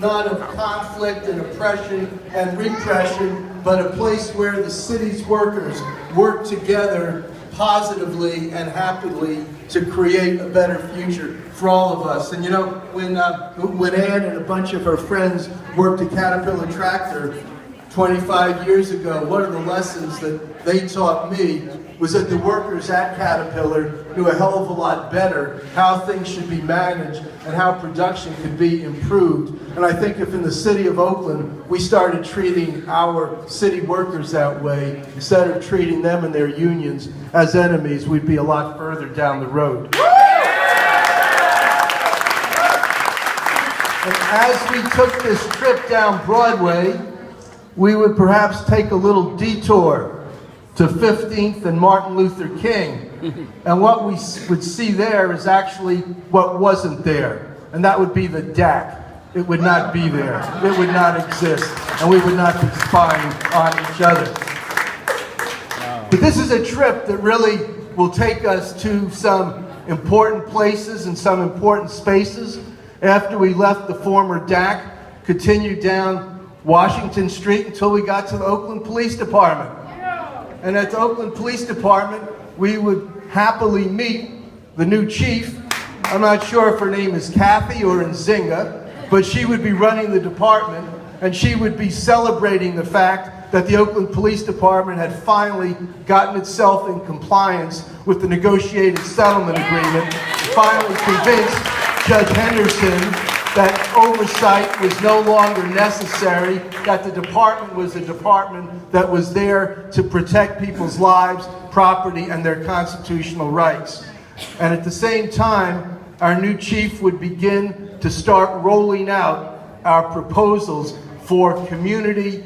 not of conflict and oppression and repression, but a place where the city's workers work together positively and happily to create a better future for all of us. And you know, when Ann and a bunch of her friends worked at Caterpillar Tractor 25 years ago, one of the lessons that they taught me was that the workers at Caterpillar knew a hell of a lot better how things should be managed and how production could be improved. And I think if in the city of Oakland we started treating our city workers that way, instead of treating them and their unions as enemies, we'd be a lot further down the road. And as we took this trip down Broadway, we would perhaps take a little detour to 15th and Martin Luther King. And what we would see there is actually what wasn't there. And that would be the DAC. It would not be there. It would not exist. And we would not be spying on each other. But this is a trip that really will take us to some important places and some important spaces. After we left the former DAC, continued down Washington Street until we got to the Oakland Police Department. And at the Oakland Police Department, we would happily meet the new chief. I'm not sure if her name is Kathy or Nzinga, but she would be running the department, and she would be celebrating the fact that the Oakland Police Department had finally gotten itself in compliance with the negotiated settlement agreement, finally convinced Judge Henderson that oversight was no longer necessary, that the department was a department that was there to protect people's lives, property, and their constitutional rights. And at the same time, our new chief would begin to start rolling out our proposals for community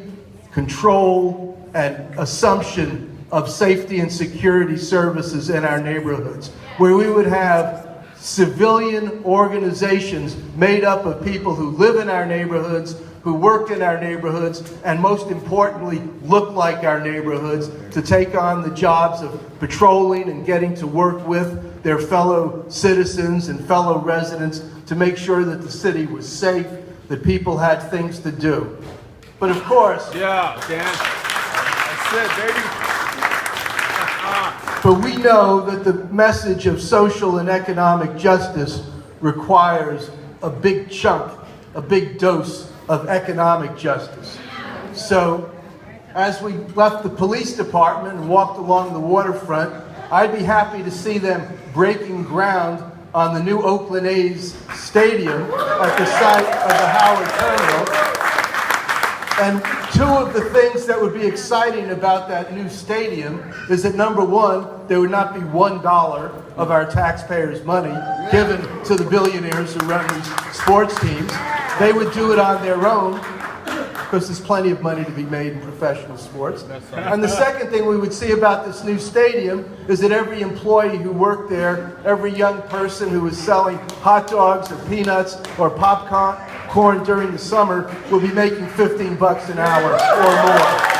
control and assumption of safety and security services in our neighborhoods, where we would have civilian organizations made up of people who live in our neighborhoods, who work in our neighborhoods, and most importantly, look like our neighborhoods, to take on the jobs of patrolling and getting to work with their fellow citizens and fellow residents to make sure that the city was safe, that people had things to do. But of course... Yeah, Dan. That's it, baby. But we know that the message of social and economic justice requires a big chunk, a big dose of economic justice. So as we left the police department and walked along the waterfront, I'd be happy to see them breaking ground on the new Oakland A's stadium at the site of the Howard Terminal. And two of the things that would be exciting about that new stadium is that, number one, there would not be $1 of our taxpayers' money given to the billionaires who run these sports teams. They would do it on their own, because there's plenty of money to be made in professional sports. And the second thing we would see about this new stadium is that every employee who worked there, every young person who was selling hot dogs or peanuts or popcorn during the summer will be making $15 an hour or more.